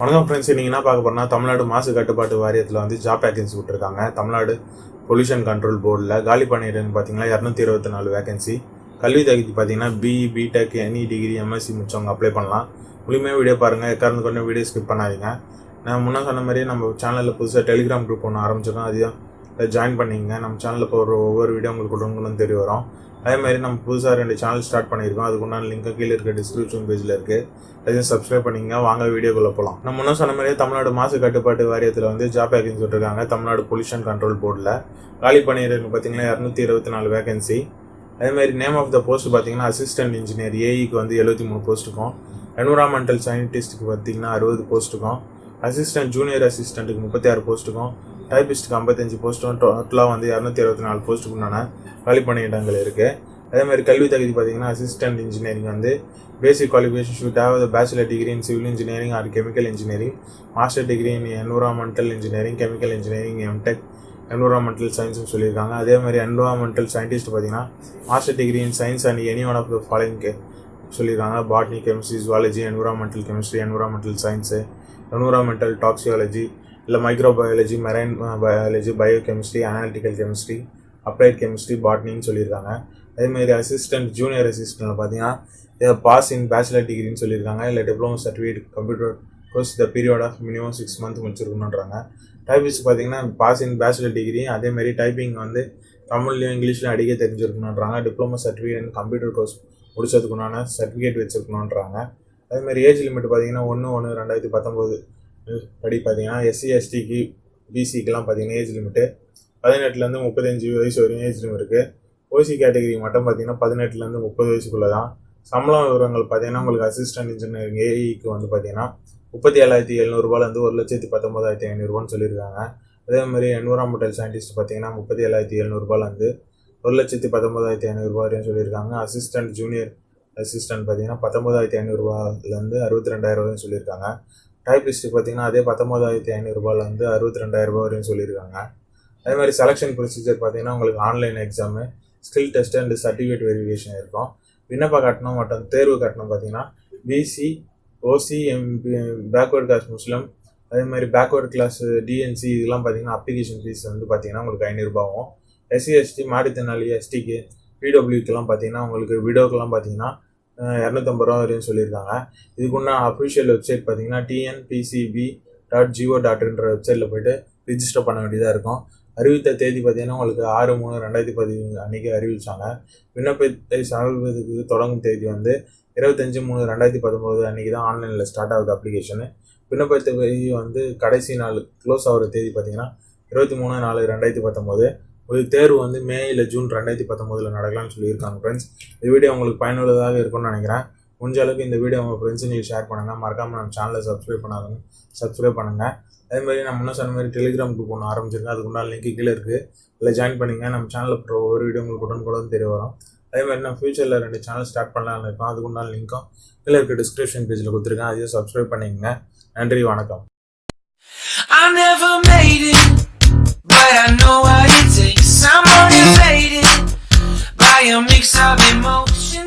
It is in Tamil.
வணக்கம் ஃப்ரெண்ட்ஸ், நீங்கள் என்ன பார்க்க போறோம்னா தமிழ்நாடு மாசு கட்டுப்பாட்டு வாரியத்தில் வந்து ஜாப் வேகன்சி விட்டுருக்காங்க. தமிழ்நாடு பொல்யூஷன் கண்ட்ரோல் போர்டில் காலி பண்ணிடுன்னு பார்த்தீங்கன்னா 224 வேகன்சி. கல்வி தகுதி பார்த்தீங்கன்னா b.tech எனி டிகிரி m.sc முடிச்சவங்க அப்ளை பண்ணலாம். முழுமையாக வீடியோ பாருங்கள், எக்காரணம் கொண்டு வீடியோ ஸ்கிப் பண்ணாதீங்க. நான் முன்னே சொன்ன மாதிரியே நம்ம சேனலில் புதுசாக டெலிகிராம் குரூப் ஒன்று ஆரம்பிச்சிருக்கோம், அதையும் ஜாயின் பண்ணிங்க. நம்ம சேனலில் இப்போ ஒவ்வொரு வீடியோ உங்களுக்கு உடனுக்குன்னு தெரிய வரும். அதேமாதிரி நம்ம புதுசாக 2 சேனல் ஸ்டார்ட் பண்ணியிருக்கோம், அதுக்குண்டான லிங்க் கீழே இருக்க டிஸ்கிரிப்ஷன் பேஜில் இருக்குது, அதையும் சப்ஸ்கிரைப் பண்ணிங்க. வாங்க வீடியோக்குள்ளே போகலாம். நம்ம முன்னே சொன்ன மாதிரியே தமிழ்நாடு மாசு கட்டுப்பாட்டு வாரியத்தில் வந்து ஜாப் வேகன்சி விட்டுருக்காங்க. தமிழ்நாடு பொல்யூஷன் கண்ட்ரோல் போர்டில் காலி பண்ணியிருக்கு பார்த்தீங்கன்னா 224 வேகன்சி. அதேமாதிரி நேம் ஆஃப் த போஸ்ட் பார்த்தீங்கன்னா அசிஸ்டன்ட் இன்ஜினியர் ஏஇக்கு வந்து 73 போஸ்ட்டுக்கும், என்விரான்மெண்டல் சயின்டிஸ்ட்டுக்கு பார்த்தீங்கன்னா 60 போஸ்ட்டுக்கும், அசிஸ்டன்ட் ஜூனியர் அசிஸ்டண்ட்டுக்கு 36 போஸ்ட்டுக்கும், டைபிஸ்ட்டுக்கு 55 போஸ்ட்டும், டோட்டலாக வந்து 224 போஸ்ட்டுக்குண்டான காலி பணியிடங்கள் இருக்குது. அதேமாதிரி கல்வி தகுதி பார்த்தீங்கன்னா அசிஸ்டன்ட் இன்ஜினியரிங் வந்து basic qualification should have bachelor degree in civil engineering or chemical engineering, master degree in environmental engineering, chemical engineering, m.tech environmental சயின்ஸ்னு சொல்லியிருக்காங்க. அதேமாதிரி என்விரான்மெண்டல் சயின்டிஸ்ட் பார்த்தீங்கன்னா master degree in science and any one of the following சொல்லியிருக்காங்க: botany, chemistry, zoology, environmental chemistry, environmental science, environmental toxicology, இல்லை microbiology, marine biology, biochemistry, analytical chemistry, applied chemistry, பாட்னின்னு சொல்லியிருக்காங்க. அதேமாதிரி அசிஸ்டன்ட் ஜூனியர் அசிஸ்டன்ட் பார்த்தீங்கன்னா பாஸ் இன் பேச்சுலர் டிகிரின்னு சொல்லியிருக்காங்க, இல்லை diploma certificate computer course the period of minimum 6 months முடிச்சிருக்கணுன்றாங்க. டைபிஸ்ட் பார்த்தீங்கன்னா பாஸ் இன் பேச்சுலர் டிகிரி, அதேமாதிரி டைப்பிங் வந்து தமிழ்லையும் இங்கிலீஷ்லையும் அடிக்க தெரிஞ்சிருக்கணுன்றாங்க. டிப்ளமோ சர்டிஃபிகேட் கம்ப்யூட்டர் கோர்ஸ் முடிச்சதுக்குண்டான சர்டிஃபிகேட் வச்சுருக்கணுன்றாங்க. அதேமாதிரி ஏஜ் லிமிட் பார்த்தீங்கன்னா 1/1/2019 படி பார்த்தீங்கன்னா எஸ்சி எஸ்டிக்கு பிசிக்கெலாம் பார்த்தீங்கன்னா ஏஜ் லிமிட்டு 18லேருந்து 35 வயசு வரையும் ஏஜ் லிமிட் இருக்குது. ஓசி கேட்டகரி மட்டும் பார்த்தீங்கன்னா 18லேருந்து 30 வயசுக்குள்ளே தான். சம்பளம் விவரங்கள் பார்த்தீங்கன்னா உங்களுக்கு அசிஸ்டன்ட் இன்ஜினியரிங் ஏஇக்கு வந்து பார்த்தீங்கன்னா 37,700 1,19,500 சொல்லியிருக்காங்க. அதேமாதிரி என்விரான்மெண்டல் சயின்டிஸ்ட் பார்த்தீங்கன்னா 37,700 1,19,500 வரையும் சொல்லியிருக்காங்க. அசிஸ்டன்ட் ஜூனியர் அசிஸ்டன்ட் பார்த்தீங்கன்னா 19,500 62,000 வரையும் சொல்லியிருக்காங்க. டைபிஸ்ட் பார்த்தீங்கன்னா அதே 19,500 62,000 வரையும் சொல்லியிருக்காங்க. அதே மாதிரி செலெக்ஷன் ப்ரொசீஜர் பார்த்தீங்கன்னா உங்களுக்கு online exam, skill test and certificate verification இருக்கும். விண்ணப்ப கட்டணம் மற்றும் தேர்வு கட்டணம் பார்த்தீங்கன்னா பிசி, ஓசி, பேக்வர்ட் கிளாஸ் முஸ்லீம், அதே மாதிரி பேக்வர்ட் கிளாஸ் டிஎன்சி இதெல்லாம் பார்த்தீங்கன்னா அப்ளிகேஷன் ஃபீஸ் வந்து பார்த்தீங்கன்னா உங்களுக்கு 500 ஆகும். எஸ்சி எஸ்டி மாற்றுத்திறனாளி எஸ்டிக்கு பிடபிள்யூக்கெல்லாம் பார்த்தீங்கன்னா உங்களுக்கு விடோக்கெல்லாம் பார்த்தீங்கன்னா 250 வரையும் சொல்லியிருக்காங்க. இதுக்குன்னா அஃபிஷியல் வெப்சைட் பார்த்தீங்கன்னா TNPCB.Govt வெப்சைட்டில் போய்ட்டு ரிஜிஸ்டர் பண்ண வேண்டியதாக இருக்கும். அறிவித்த தேதி பார்த்தீங்கன்னா உங்களுக்கு 6/3/2015 அன்றைக்கி அறிவித்தாங்க. விண்ணப்பத்தை சமர்ப்பிப்பதற்கு தொடங்கும் தேதி வந்து 25/3/2019 அன்றைக்கி தான் ஆன்லைனில் ஸ்டார்ட் ஆகுது அப்ளிகேஷனு. விண்ணப்பத்தை வந்து கடைசி நாள் க்ளோஸ் ஆகிற தேதி பார்த்தீங்கன்னா 23/4/2019. ஒரு தேர்வு வந்து மே இல்லை ஜூன் 2019 நடக்கலாம்னு சொல்லியிருக்காங்க. ஃப்ரெண்ட்ஸ், இந்த வீடியோ உங்களுக்கு பயனுள்ளதாக இருக்கும்னு நினைக்கிறேன். முடிஞ்ச அளவுக்கு இந்த வீடியோ உங்கள் ஃப்ரெண்ட்ஸுங்களுக்கு ஷேர் பண்ணுங்கள். மறக்காமல் நம்ம சேனலை சப்ஸ்கிரைப் பண்ணுங்கள். அதேமாதிரி நம்ம முன்னே சொன்ன மாதிரி டெலிகிராம் குரூப் ஒன்று ஆரம்பிச்சிருக்கேன், அதுக்குண்டான லிங்க் கீழே இருக்குது, அதில் ஜாயின் பண்ணிங்க. நம்ம சேனலில் இப்போ ஒவ்வொரு வீடியோ உங்களுக்கு உடனுக்குடன் தெரிய வரும். அதேமாதிரி நம்ம ஃபியூச்சரில் 2 சேனல் ஸ்டார்ட் பண்ணலாம்னு இருக்கோம், அதுக்குண்டான லிங்க்கும் கீழே இருக்க டிஸ்கிரிப்ஷன் பேஜில் கொடுத்துருக்கேன், அதையும் சப்ஸ்கிரைப் பண்ணிக்கங்க. நன்றி, வணக்கம். But I know what it takes. I'm motivated by a mix of emotion.